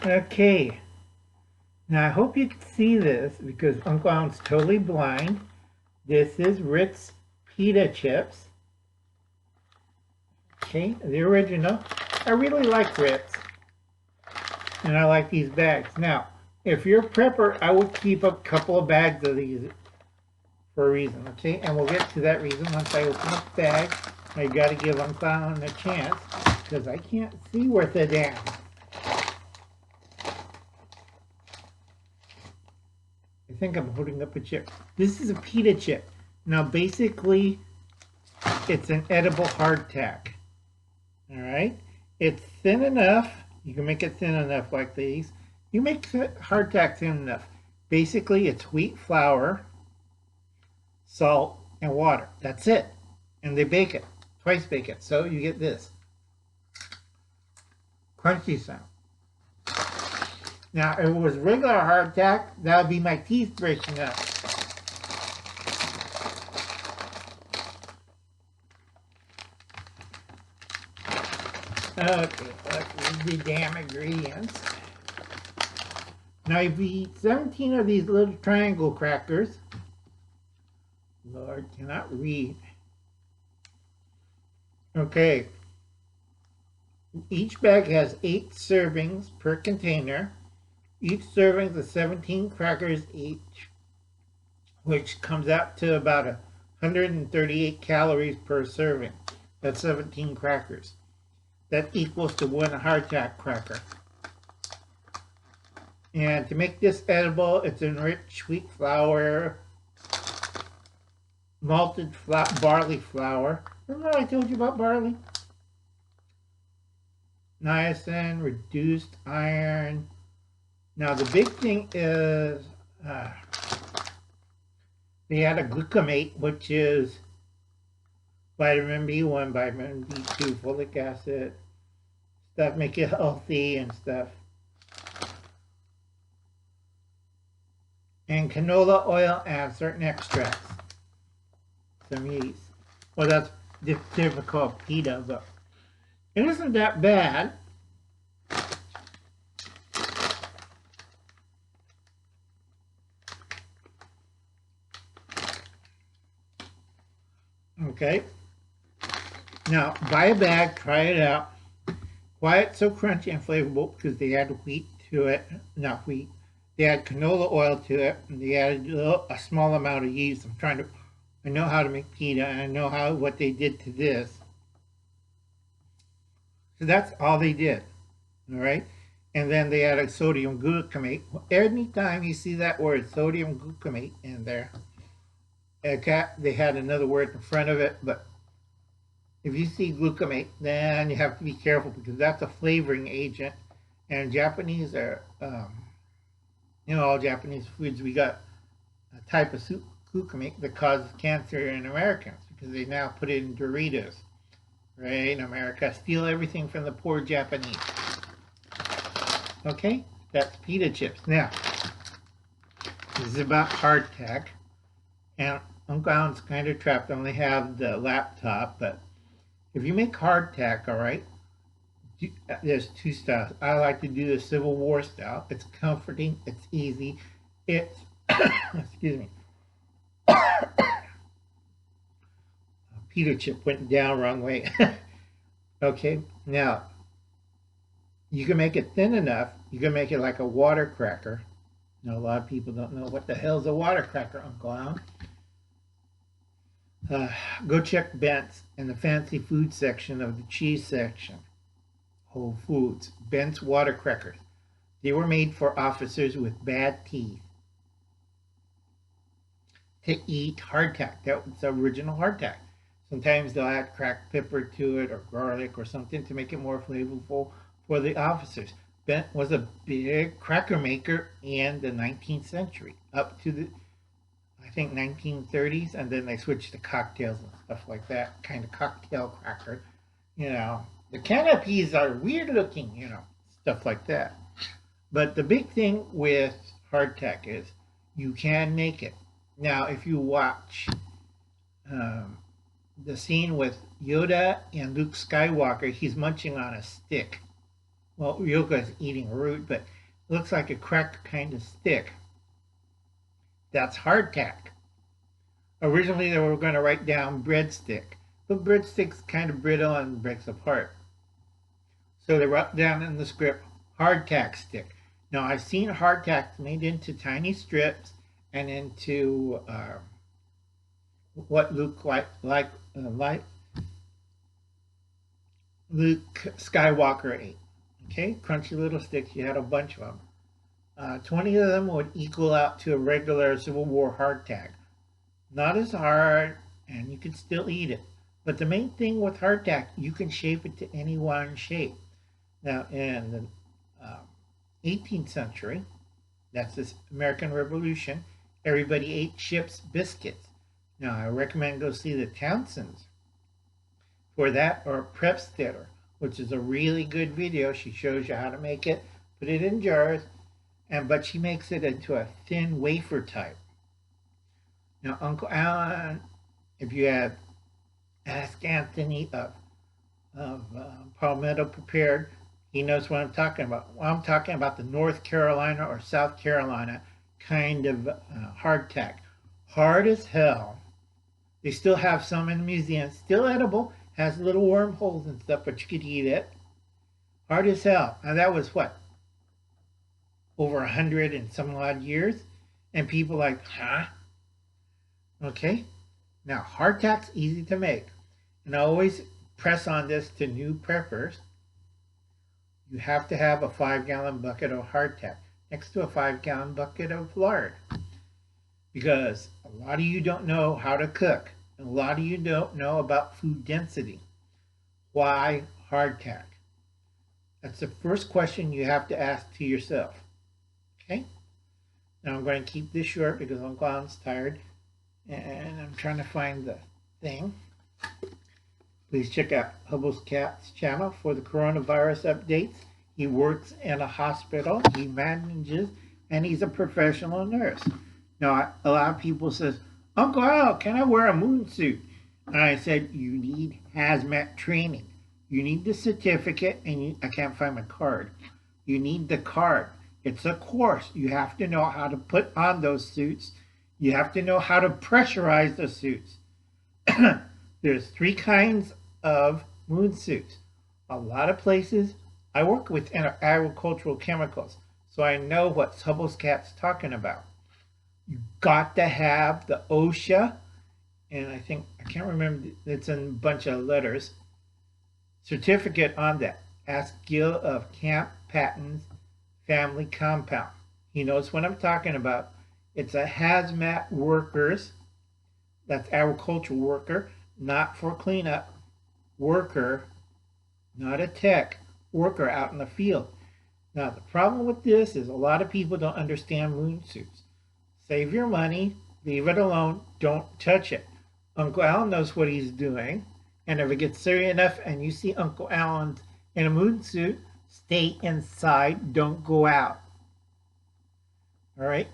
Okay, now I hope you can see this because Uncle Alan's totally blind. This is Ritz pita chips. Okay, the original. I really like Ritz, and I like these bags. Now, if you're a prepper, I would keep a couple of bags of these for a reason, okay? And we'll get to that reason once I open up the bag. I got to give Uncle Alan a chance because I can't see worth a damn. I think I'm holding up a chip. This is a pita chip. Now, basically, it's an edible hardtack. All right? It's thin enough. You can make it thin enough like these. You make hardtack thin enough. Basically, it's wheat flour, salt, and water. That's it. And they bake it. Twice bake it. So you get this crunchy sound. Now, if it was regular hardtack, that would be my teeth breaking up. Okay, let's read the damn ingredients. Now, if you eat 17 of these little triangle crackers, Lord, cannot read. Okay. Each bag has 8 servings per container. Each serving is 17 crackers each, which comes out to about 138 calories per serving. That's 17 crackers. That equals to 1 hardtack cracker. And to make this edible, it's enriched wheat flour, malted barley flour. Remember I told you about barley? Niacin, reduced iron. Now the big thing is they add a glutamate, which is vitamin B1, vitamin B2, folic acid, stuff make it healthy and stuff. And canola oil and certain extracts. Some yeast. Well, that's typical pita, but it isn't that bad. Okay. Now, buy a bag, try it out. Why it's so crunchy and flavorful? Because they add wheat to it. Not wheat. They add canola oil to it. And they added a small amount of yeast. I know how to make pita, and I know what they did to this. So that's all they did. All right. And then they added sodium glutamate. Anytime you see that word sodium glutamate in there, they had another word in front of it, but if you see glutamate, then you have to be careful because that's a flavoring agent. And Japanese are, all Japanese foods, we got a type of glutamate that causes cancer in Americans because they now put it in Doritos, right? In America, steal everything from the poor Japanese. Okay, that's pita chips. Now, this is about hardtack. And Uncle Alan's kind of trapped. I only have the laptop, but if you make hardtack, all right, there's 2 styles. I like to do the Civil War style. It's comforting. It's easy. It's, excuse me. Pita chip went down wrong way. Okay, now, you can make it thin enough. You can make it like a water cracker. Now, a lot of people don't know what the hell's a water cracker, Uncle Alan. Go check Bent's in the fancy food section of the cheese section. Whole Foods. Bent's water crackers. They were made for officers with bad teeth to eat hardtack. That was the original hardtack. Sometimes they'll add cracked pepper to it or garlic or something to make it more flavorful for the officers. Bent was a big cracker maker in the 19th century up to the I think 1930s, and then they switched to cocktails and stuff like that, kind of cocktail cracker. The canopies are weird looking, stuff like that. But the big thing with hardtack is you can make it. Now, if you watch the scene with Yoda and Luke Skywalker, he's munching on a stick well, Ryoka is eating a root, but it looks like a cracker kind of stick. That's hardtack. Originally, they were going to write down breadstick, but breadstick's kind of brittle and breaks apart. So they wrote down in the script hardtack stick. Now, I've seen hardtack made into tiny strips and into what look like Luke Skywalker ate. Okay, crunchy little sticks. You had a bunch of them. 20 of them would equal out to a regular Civil War hardtack. Not as hard, and you can still eat it. But the main thing with hardtack, you can shape it to any one shape. Now, in the 18th century, that's this American Revolution, everybody ate Ship's biscuits. Now, I recommend go see the Townsends for that, or Prepstetter, which is a really good video. She shows you how to make it, put it in jars, but she makes it into a thin wafer type. Now, Uncle Alan, if you have Ask Anthony of Palmetto Prepared, he knows what I'm talking about. Well, I'm talking about the North Carolina or South Carolina kind of hardtack. Hard as hell. They still have some in the museum. Still edible. Has little wormholes and stuff, but you could eat it. Hard as hell. And that was what? Over 100 and some odd years? And people like, huh? Okay. Now, hardtack's easy to make. And I always press on this to new preppers. You have to have a 5-gallon bucket of hardtack next to a 5-gallon bucket of lard. Because a lot of you don't know how to cook. And a lot of you don't know about food density. Why hardtack? That's the first question you have to ask to yourself. Okay? Now I'm going to keep this short because Uncle Alan's tired. And I'm trying to find the thing. Please check out Hubble's Cat's channel for the coronavirus updates. He works in a hospital. He manages, and he's a professional nurse. Now, a lot of people says, Uncle Al, can I wear a moon suit? And I said, you need hazmat training. You need the certificate, and I can't find my card. You need the card. It's a course. You have to know how to put on those suits. You have to know how to pressurize the suits. There's 3 kinds of moon suits. A lot of places, I work with agricultural chemicals, so I know what Hubble's Cat's talking about. You got to have the OSHA, and I can't remember, it's in a bunch of letters, certificate on that. Ask Gil of Camp Patton's Family Compound. He knows what I'm talking about. It's a hazmat workers, that's agricultural worker, not for cleanup, worker, not a tech, worker out in the field. Now, the problem with this is a lot of people don't understand moon suits. Save your money, leave it alone, don't touch it. Uncle Alan knows what he's doing, and if it gets serious enough and you see Uncle Alan in a moon suit, stay inside, don't go out. All right?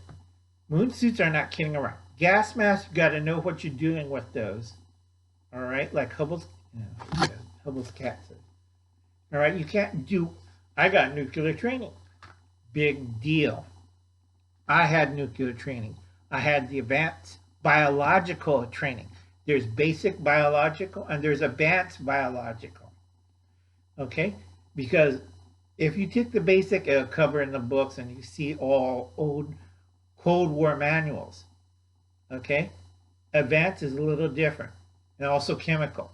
Moon suits are not kidding around. Gas masks, you got to know what you're doing with those. All right? Like Hubble's Cat says. All right? You can't do, I got nuclear training. Big deal. I had nuclear training. I had the advanced biological training. There's basic biological and there's advanced biological. Okay? Because if you take the basic, it'll cover in the books and you see all old Cold War manuals. Okay? Advanced is a little different. And also chemical.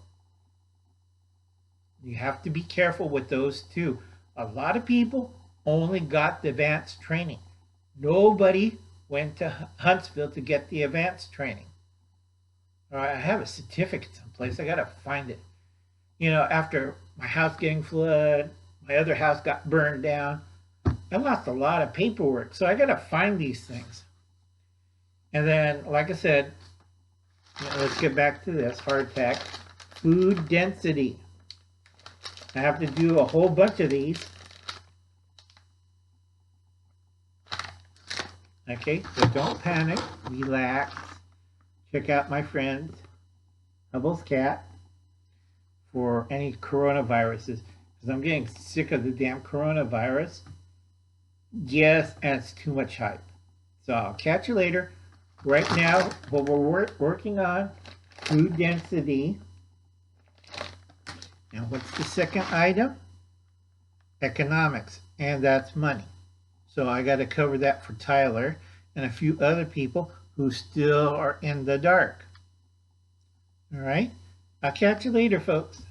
You have to be careful with those two. A lot of people only got the advanced training. Nobody went to Huntsville to get the advanced training. All right, I have a certificate someplace. I got to find it. You know, after my house getting flooded, my other house got burned down. I lost a lot of paperwork, so I got to find these things. And then, like I said, let's get back to this hardtack. Food density. I have to do a whole bunch of these. Okay, so don't panic, relax. Check out my friend, Hubble's Cat, for any coronaviruses. because I'm getting sick of the damn coronavirus. Yes, and it's too much hype. So I'll catch you later. Right now, what we're working on, food density. And what's the second item? Economics, and that's money. So I got to cover that for Tyler and a few other people who still are in the dark. All right? I'll catch you later, folks.